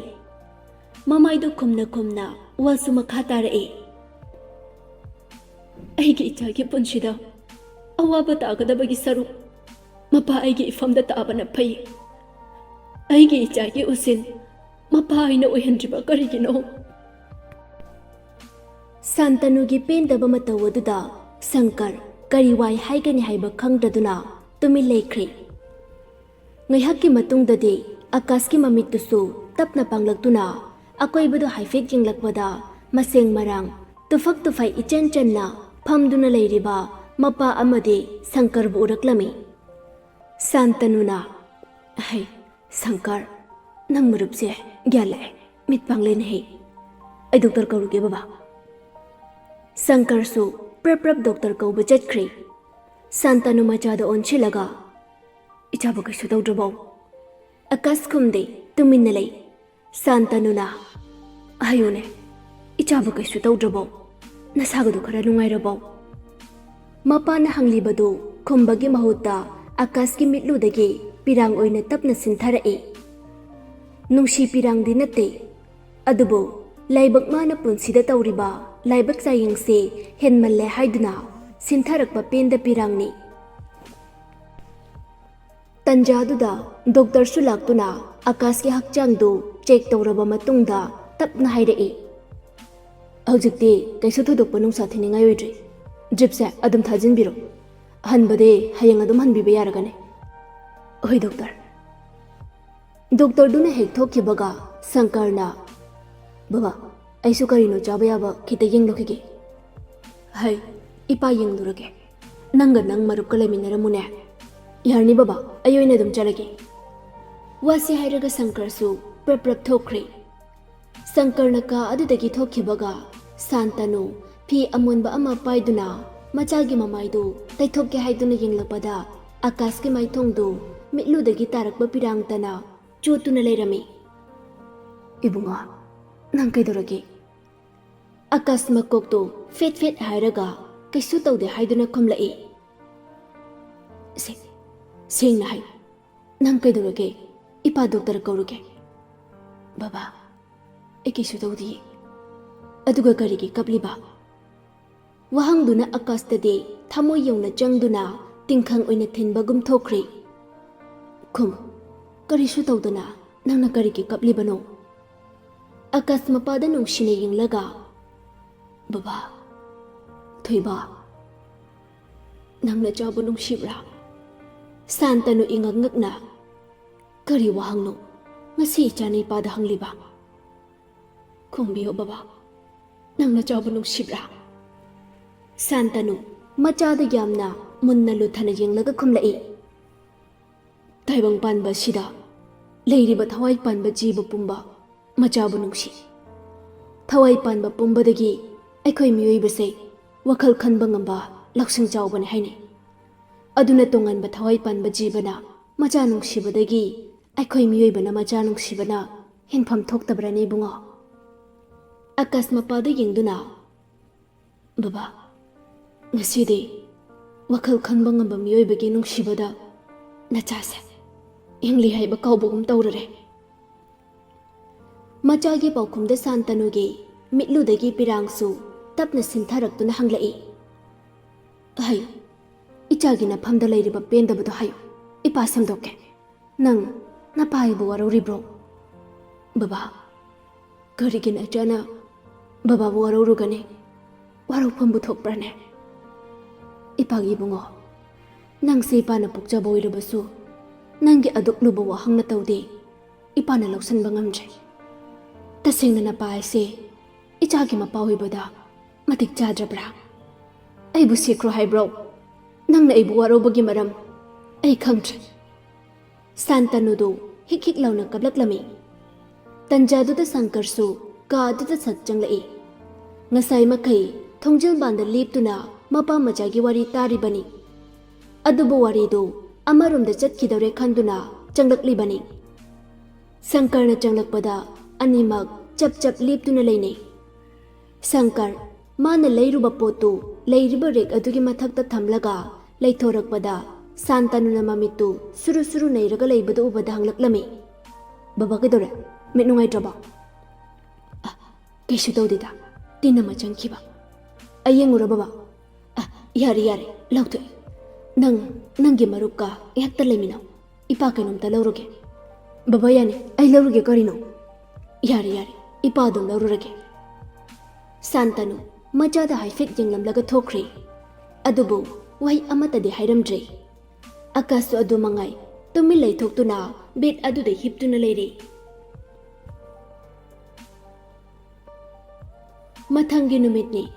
ꯃꯃꯥꯏꯗꯨ ꯈꯨꯝꯅ ꯈꯨꯝꯅ ꯋꯥꯁꯨ ꯃꯈꯥ ꯇꯥꯔꯛꯏ꯫ ꯑꯩꯒꯤ ꯏꯆꯥꯒꯤ ꯄꯨꯟꯁꯤꯗ ꯑꯋꯥꯕ ꯇꯥꯒꯗꯕꯒꯤ ꯁꯔꯨꯛ ꯃꯄꯥ ꯑꯩꯒꯤ ꯏꯐꯝꯗ ꯇꯥꯕꯅ ꯐꯩ꯫ ꯑꯩꯒꯤ ꯏꯆꯥꯒꯤ ꯎꯁꯤꯟ ꯃꯄꯥ ꯑꯩꯅ ꯑꯣꯏꯍꯟꯗ꯭ꯔꯤꯕ ꯀꯔꯤꯒꯤꯅꯣ? ꯁꯥꯟꯇꯅꯨꯒꯤ ꯄꯦꯟꯗꯕ ꯃꯇꯧ ꯑꯗꯨꯗ ꯁꯪꯀꯔ ꯀꯔꯤ ꯋꯥꯏ ꯍꯥꯏꯒꯅꯤ ꯍꯥꯏꯕ ꯈꯪꯗ꯭ꯔꯗꯨꯅ ꯇꯨꯃꯤꯟ ꯂꯩꯈ꯭ꯔꯦ꯫ ꯉꯥꯏꯍꯥꯛꯀꯤ ꯃꯇꯨꯡꯗꯗꯤ ꯑꯀꯥꯁꯀꯤ ꯃꯃꯤꯠꯇꯨꯁꯨ ꯇꯞꯅ ꯄꯥꯡꯂꯛꯇꯨꯅ ꯑꯀꯣꯏꯕꯗꯨ ꯍꯥꯏꯐꯦꯠ ꯌꯦꯡꯂꯛꯄꯗ ꯃꯁꯦꯡ ꯃꯔꯥꯡ ꯇꯨꯐꯛ ꯇꯨꯐꯥꯏ ꯏꯆꯟ ꯆꯟꯅ ꯐꯝꯗꯨꯅ ꯂꯩꯔꯤꯕ ꯃꯄꯥ ꯑꯃꯗꯤ ꯁꯪꯀꯔꯕꯨ ꯎꯔꯛꯂꯝꯃꯤ꯫ ꯁꯥꯟꯇꯅꯨꯅ, ꯍꯩ ꯁꯪꯀꯔ, ꯅꯪ ꯃꯔꯨꯞꯁꯦ ꯒ꯭ꯌꯥꯟ ꯂꯥꯛꯑꯦ, ꯃꯤꯠ ꯄꯥꯡꯂꯦꯅꯍꯦ꯫ ꯑꯩ ꯗꯣꯛꯇꯔ ꯀꯧꯔꯨꯒꯦ ꯕꯕꯥ꯫ ꯁꯪꯀꯔꯁꯨ ꯄ꯭ꯔꯞ ꯄ꯭ꯔꯞ ꯗꯣꯛꯇꯔ ꯀꯧꯕ ꯆꯠꯈ꯭ꯔꯦ꯫ ꯁꯥꯟꯇꯅꯨ ꯃꯆꯥꯗ ꯑꯣꯟꯁꯤꯜꯂꯒ, ꯏꯆꯥꯕꯨ ꯀꯩꯁꯨ ꯇꯧꯗ꯭ꯔꯕꯣ? ꯑꯀꯥꯁ ꯈꯨꯝꯗꯦ, ꯇꯨꯃꯤꯟꯅ ꯂꯩ꯫ ꯁꯥꯟꯇꯅꯨꯅ, ꯍꯥꯏꯌꯨꯅꯦ, ꯏꯆꯥꯕꯨ ꯀꯩꯁꯨ ꯇꯧꯗ꯭ꯔꯕꯣ? ꯅꯁꯥꯒꯗꯨ ꯈꯔ ꯅꯨꯡꯉꯥꯏꯔꯕꯣ? ꯃꯄꯥꯅ ꯍꯪꯂꯤꯕꯗꯨ ꯈꯨꯝꯕꯒꯤ ꯃꯍꯨꯠꯇ ꯑꯀꯥꯁꯀꯤ ꯃꯤꯠꯂꯨꯗꯒꯤ ꯄꯤꯔꯥꯡ ꯑꯣꯏꯅ ꯇꯞꯅ ꯁꯤꯟꯊꯔꯛꯏ꯫ ꯅꯨꯡꯁꯤ ꯄꯤꯔꯥꯡꯗꯤ ꯅꯠꯇꯦ, ꯑꯗꯨꯕꯨ ꯂꯥꯏꯕꯛ ꯃꯥꯅ ꯄꯨꯟꯁꯤꯗ ꯇꯧꯔꯤꯕ ꯂꯥꯏꯕꯛ ꯆꯥꯌꯦꯡꯁꯦ ꯍꯦꯟꯃꯜꯂꯦ ꯍꯥꯏꯗꯨꯅ ꯁꯤꯟꯊꯔꯛꯄ ꯄꯦꯟꯗ ꯄꯤꯔꯥꯡꯅꯤ꯫ ꯇꯟꯖꯥꯗꯨꯗ ꯗꯣꯛꯇꯔꯁꯨ ꯂꯥꯛꯇꯨꯅ ꯑꯀꯥꯁꯀꯤ ꯍꯛꯆꯥꯡꯗꯨ ꯆꯦꯛ ꯇꯧꯔꯕ ꯃꯇꯨꯡꯗ ꯇꯞꯅ ꯍꯥꯏꯔꯛꯏ, ꯍꯧꯖꯤꯛꯇꯤ ꯀꯩꯁꯨ ꯊꯣꯏꯗꯣꯛꯄ ꯅꯨꯡꯁꯥ ꯊꯤꯅꯤꯡꯉꯥꯏ ꯑꯣꯏꯗ꯭ꯔꯤ, ꯗ꯭ꯔꯤꯞꯁꯦ ꯑꯗꯨꯝ ꯊꯥꯖꯤꯟꯕꯤꯔꯣ, ꯍꯟꯕꯗꯤ ꯍꯌꯦꯡ ꯑꯗꯨꯝ ꯍꯟꯕꯤꯕ ꯌꯥꯔꯒꯅꯤ꯫ ꯍꯣꯏ ꯗꯣꯛꯇꯔ꯫ ꯗꯣꯛꯇꯔꯗꯨꯅ ꯍꯦꯛ ꯊꯣꯛꯈꯤꯕꯒ ꯁꯪꯀꯔꯅ, ꯕꯕꯥ ꯑꯩꯁꯨ ꯀꯔꯤꯅꯣ ꯆꯥꯕ ꯌꯥꯕ ꯈꯤꯇ ꯌꯦꯡꯂꯨꯈꯤꯒꯦ꯫ ꯍꯩ ꯏꯄꯥ ꯌꯦꯡꯂꯨꯔꯒꯦ, ꯅꯪꯒ ꯅꯪ ꯃꯔꯨꯞꯀ ꯂꯩꯃꯤꯟꯅꯔꯝꯃꯨꯅꯦ꯫ ꯌꯥꯔꯅꯤ ꯕꯕꯥ, ꯑꯩ ꯑꯣꯏꯅ ꯑꯗꯨꯝ ꯆꯠꯂꯒꯦ꯫ ꯋꯥꯁꯤ ꯍꯥꯏꯔꯒ ꯁꯪꯀꯔꯁꯨ ꯄ꯭ꯔꯞ ꯄ꯭ꯔꯞ ꯊꯣꯛꯈ꯭ꯔꯦ꯫ ꯁꯪꯀꯔꯅ ꯀꯥ ꯑꯗꯨꯗꯒꯤ ꯊꯣꯛꯈꯤꯕꯒ ꯁꯥꯟꯇꯅꯨ ꯐꯤ ꯑꯃꯣꯟꯕ ꯑꯃ ꯄꯥꯏꯗꯨꯅ ꯃꯆꯥꯒꯤ ꯃꯃꯥꯏꯗꯨ ꯇꯩꯊꯣꯛꯀꯦ ꯍꯥꯏꯗꯨꯅ ꯌꯦꯡꯂꯛꯄꯗ ꯑꯀꯥꯁꯀꯤ ꯃꯥꯏꯊꯣꯡꯗꯨ ꯃꯤꯠꯂꯨꯗꯒꯤ ꯇꯥꯔꯛꯄ ꯄꯤꯔꯥꯡꯇꯅ ꯆꯣꯠꯇꯨꯅ ꯂꯩꯔꯝꯃꯤ꯫ ꯏꯕꯨꯡꯉꯣ, ꯅꯪ ꯀꯩꯗꯧꯔꯒꯦ? ꯑꯀꯥꯁ ꯃꯀꯣꯛꯇꯨ ꯐꯦꯠ ꯐꯦꯠ ꯍꯥꯏꯔꯒ ꯀꯩꯁꯨ ꯇꯧꯗꯦ ꯍꯥꯏꯗꯨꯅ ꯈꯨꯝꯂꯛꯏ꯫ Seng na hai. Nang kay durage. Ipa doktor kauruge. Baba. Ikisu tawdi. Aduga karigi kabliba. Wahangduna akastade thamoy yongna changduna tingkhang oina thinbagum thokri. Kum. Karisu tawdana nangna karigi kablibano. Akas mapada nungsine yinglaga. Baba. Thoiba. Nangna chabu nungsibra. Santanu ingangakna. Kari wahangno. Ngasi chani pada hangliba. Kumbiyo baba. Nangna chabu nungsibra. Santanu machada yamna munna luthana yenglaga khumlai. Taibang panba sida. Leiriba thawai panba jiba pumba. Machabu nungsi. Thawai panba pumba dagi. Aikhoi miyoibase. Wakal khanba ngamba. Laksing chawbane haine. Aduna tonganba thawai panba jibana. Macha nungsibadagi. Aikhoi miyoibana macha nungsibana. Hinpham thoktabrane bunga. Akas mapada yengduna. Baba. Ngasidi. Wakal khanba ngamba miyoibagi nungsibada. Nachase. Ingli haiba kaubugum taurare. Machagi paukumda Santanugi. Mitludagi pirangsu. Tapna sintharakduna hanglai. Hayo. Ichagi na phamda lairiba pendabado hayo. Ipa samdoke. Nang napaibu waruribro. Baba. Karigin ajana. Baba warurugane. Waru phambu thokprane. Ipagi bungo. Nang si ipa na pukjaba oirabasu. Nangi adukluba wahang na tawde. Ipa na lausan bangamjay. Tasing na napaise. Ichagi mapawiba matik chadrabra. Ay busikro haibro. Nang na ibu warubagi maram. Ay khangtre. Santanudo hik law na kablaklami. Tanjado da sangkarsu kaado da satjanglai. Ngasay makay thongjil banda liptuna mapa majagi wari taribani. Adubo warido amarum da chatkidore khanduna changlaklibani. Sankar na changlakpada animag chap liptuna lainay. Sankar mana leiruba potu leiriba rek adugi mathakta thamlaga leithorakpada Santanuna mamitu suru nairaga leibada ubada hanglaklami. Baba kedore mitnungai traba. Kaisu tawdida tina machangkiba. Ayengura baba. Yare lautu. Nangi marukka yakta lemina. Ipa kanumta lauruge. Baba yani ay lauruge karino. Yare ipa dum laururage. Santanu machada haifik jenglamlaga thokri. Adubu wai amata de hairamdre. Akasu adu mangai tumil leithoktuna bed adu de hiptuna leire. Mathangi numitni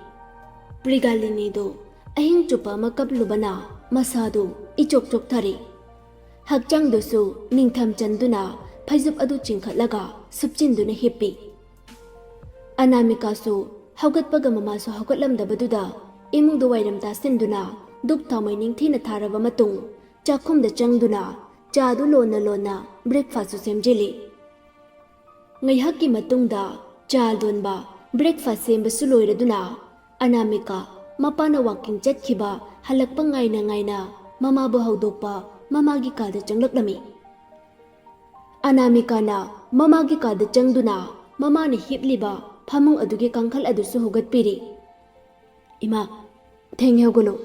Prigalini do ahing chupa makaplubana masadu ichok thari. Hakchang dosu ningtham chanduna phaijub adu chingkhatlaga subchinduna hippi. Anamika su haugatpaga mamasu haugatlamdabaduda imungdu wairamta sinduna duk thamai ningthina tharaba matung chakhum da changduna chadu lona breakfast semjeli. Ngaihakki matungda cha lonba breakfast sembasu loiraduna Anamika mapana walking chatkiba halakpa ngaina mamabu haudokpa mamagi kada changlaklami. Anamika na mamagi kada changduna mamani hipliba phamung adugi kangkhal adusu hugatpiri. Ima thengyagolo.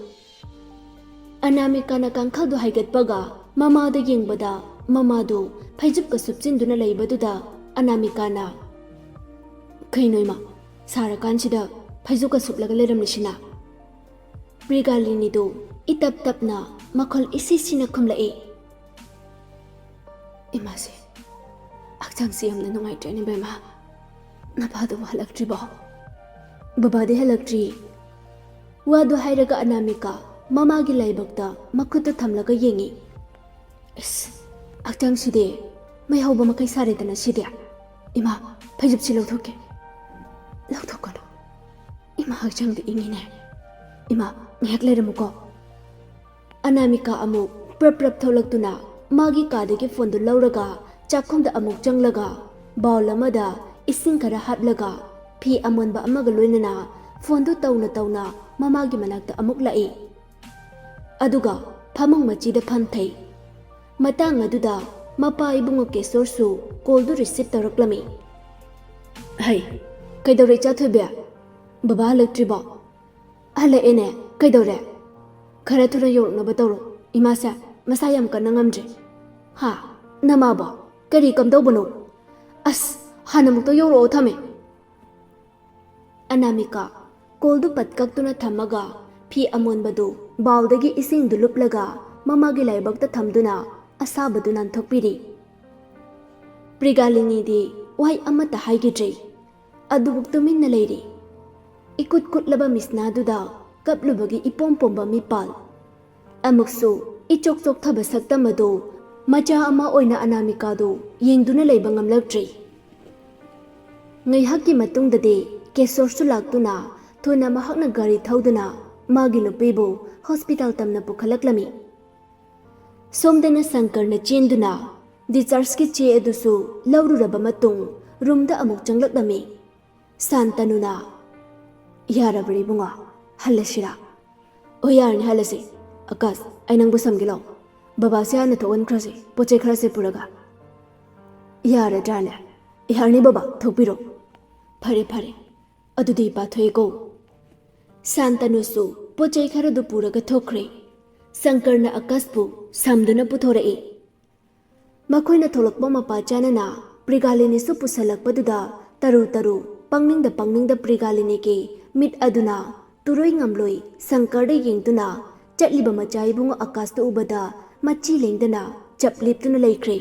Anamika na kangkhal du haigatpaga mamada yengbada mamadu phaijubka subchinduna leibaduda Anamika na kainoima sarakansida phaijubka suplaga leramnisina. Prigalini do itap tapna makhol isisina khumlai. Imase akjangsi amna nungai trani bema napadu halaktribo. Babade halaktri. Wadu hairaga Anamika mamagi laibakta makuta thamlaga yengi. Akjang side may hauba makai saretana side. Ima phaijub si lauthoke. Lauthokono. Ima akjang de ingine. Ima ngek leramuko. Anamika amuk prap tholaktuna magi kadagi fondu lauraga chakhumda amuk changlaga bawl amada ising kara haplaga phi amonba amaga loinana fondu tawna mamagi manakta amuk lai. Aduga phamung machida phamthai ꯃꯇꯥꯡ ꯑꯗꯨꯗ ꯃꯄꯥ ꯏꯕꯨꯡꯉꯣ ꯀꯦꯁꯣꯔꯁꯨ ꯀꯣꯜꯗꯨ receipt ꯇꯧꯔꯛꯂꯝꯃꯤ꯫ ꯍꯩ, ꯀꯩꯗꯧꯔꯦ ꯏꯆꯥꯊꯣꯏꯕꯤ? ꯕꯕꯥ ꯍꯜꯂꯛꯇ꯭ꯔꯤꯕꯣ? ꯍꯜꯂꯛꯑꯦꯅꯦ, ꯀꯩꯗꯧꯔꯦ? ꯈꯔ ꯊꯨꯅ ꯌꯧꯔꯛꯅꯕ ꯇꯧꯔꯣ, ꯏꯃꯥꯁꯦ ꯃꯁꯥ ꯌꯥꯝ ꯀꯟꯅ ꯉꯝꯗ꯭ꯔꯦ꯫ ꯍꯥ, ꯅꯃꯥꯕꯣ? ꯀꯔꯤ ꯀꯝꯗꯧꯕꯅꯣ? ꯑꯁ, ꯍꯥꯟꯅꯃꯨꯛꯇ ꯌꯧꯔꯛꯑꯣ, ꯊꯝꯃꯦ꯫ ꯑꯅꯥꯃꯤꯀꯥ ꯀꯣꯜꯗꯨ ꯄꯠ ꯀꯛꯇꯨꯅ ꯊꯝꯃꯒ ꯐꯤ ꯑꯃꯣꯟꯕꯗꯨ ꯕꯥꯎꯜꯗꯒꯤ ꯏꯁꯤꯡꯗꯨ ꯂꯨꯞꯂꯒ ꯃꯃꯥꯒꯤ ꯂꯥꯏꯕꯛꯇ ꯊꯝꯗꯨꯅ ꯑꯁꯥꯕꯗꯨ ꯅꯥꯟꯊꯣꯛꯄꯤꯔꯤ꯫ ꯄ꯭ꯔꯤꯒꯥꯂꯤꯅꯤꯗꯤ ꯋꯥꯍꯩ ꯑꯃꯠꯇ ꯍꯥꯏꯈꯤꯗ꯭ꯔꯦ, ꯑꯗꯨꯕꯨ ꯇꯨꯃꯤꯟꯅ ꯂꯩꯔꯤ꯫ ꯏꯀꯨꯠ ꯀꯨꯠꯂꯕ ꯃꯤꯁꯅꯥꯗꯨꯗ ꯀꯞꯂꯨꯕꯒꯤ ꯏꯄꯣꯝ ꯄꯣꯝꯕ ꯃꯤꯄꯥꯜ, ꯑꯃꯨꯛꯁꯨ ꯏꯆꯣꯛ ꯆꯣꯛꯊꯕ ꯁꯛꯇꯝ ꯑꯗꯨ ꯃꯆꯥ ꯑꯃ ꯑꯣꯏꯅ ꯑꯅꯥꯃꯤꯀꯥꯗꯨ ꯌꯦꯡꯗꯨꯅ ꯂꯩꯕ ꯉꯝꯂꯛꯇ꯭ꯔꯤ꯫ ꯉꯥꯏꯍꯥꯛꯀꯤ ꯃꯇꯨꯡꯗꯗꯤ ꯀꯦꯁꯣꯔꯁꯨ ꯂꯥꯛꯇꯨꯅ ꯊꯨꯅ ꯃꯍꯥꯛꯅ ꯒꯥꯔꯤ ꯊꯧꯗꯨꯅ ꯃꯥꯒꯤ ꯅꯨꯄꯤꯕꯨ ꯍꯣꯁꯄꯤꯇꯥꯜ ꯇꯝꯅ ꯄꯨꯈꯠꯂꯛꯂꯝꯃꯤ꯫ ꯁꯣꯝꯗꯅ ꯁꯪꯀꯔꯅ ꯆꯦꯟꯗꯨꯅ ꯗꯤꯆꯥꯔꯖꯀꯤ ꯆꯦ ꯑꯗꯨꯁꯨ ꯂꯧꯔꯨꯔꯕ ꯃꯇꯨꯡ ꯔꯨꯝꯗ ꯑꯃꯨꯛ ꯆꯪꯂꯛꯂꯝꯃꯤ꯫ ꯁꯥꯟꯇꯅꯨꯅ, ꯌꯥꯔꯕ꯭ꯔꯥ ꯏꯕꯨꯡꯉꯣ, ꯍꯜꯂꯁꯤꯔꯥ? ꯍꯣꯏ, ꯌꯥꯔꯅꯤ, ꯍꯜꯂꯁꯤ꯫ ꯑꯀꯥꯁ, ꯑꯩ ꯅꯪꯕꯨ ꯁꯝꯒꯦ ꯂꯥꯎ, ꯕꯕꯥꯁꯦ ꯍꯥꯟꯅ ꯊꯣꯛꯍꯟꯈ꯭ꯔꯁꯤ, ꯄꯣꯠ ꯆꯩ ꯈꯔꯁꯦ ꯄꯨꯔꯒ꯫ ꯌꯥꯔꯗ꯭ꯔꯥꯅꯦ? ꯌꯥꯔꯅꯤ ꯕꯕꯥ, ꯊꯣꯛꯄꯤꯔꯣ꯫ ꯐꯔꯦ ꯐꯔꯦ, ꯑꯗꯨꯗꯤ ꯏꯄꯥ ꯊꯣꯛꯑꯦꯀꯣ꯫ ꯁꯥꯟꯇꯅꯨꯁꯨ ꯄꯣꯠ ꯆꯩ ꯈꯔꯗꯨ ꯄꯨꯔꯒ ꯊꯣꯛꯈ꯭ꯔꯦ꯫ ꯁꯪꯀꯔꯅ ꯑꯀꯥꯁꯄꯨ ꯁꯝꯗꯨꯅ ꯄꯨꯊꯣꯔꯛꯏ꯫ ꯃꯈꯣꯏꯅ ꯊꯣꯛꯂꯛꯄ ꯃꯄꯥ ꯆꯥꯅꯅ ꯄ꯭ꯔꯤꯒꯥꯂꯤꯅꯤꯁꯨ ꯄꯨꯁꯜꯂꯛꯄꯗꯨꯗ ꯇꯔꯨ ꯇꯔꯨ ꯄꯪꯅꯤꯡꯗ ꯄ꯭ꯔꯤꯒꯥꯂꯤꯅꯤꯒꯤ ꯃꯤꯠ ꯑꯗꯨꯅ ꯇꯨꯔꯣꯏ ꯉꯝꯂꯣꯏ ꯁꯪꯀꯔꯗ ꯌꯦꯡꯗꯨꯅ ꯆꯠꯂꯤꯕ ꯃꯆꯥ ꯏꯕꯨꯡꯉꯣ ꯑꯀꯥꯁꯇ ꯎꯕꯗ ꯃꯆꯤ ꯂꯦꯡꯗꯅ ꯆꯞ ꯂꯦꯞꯇꯨꯅ ꯂꯩꯈ꯭ꯔꯦ꯫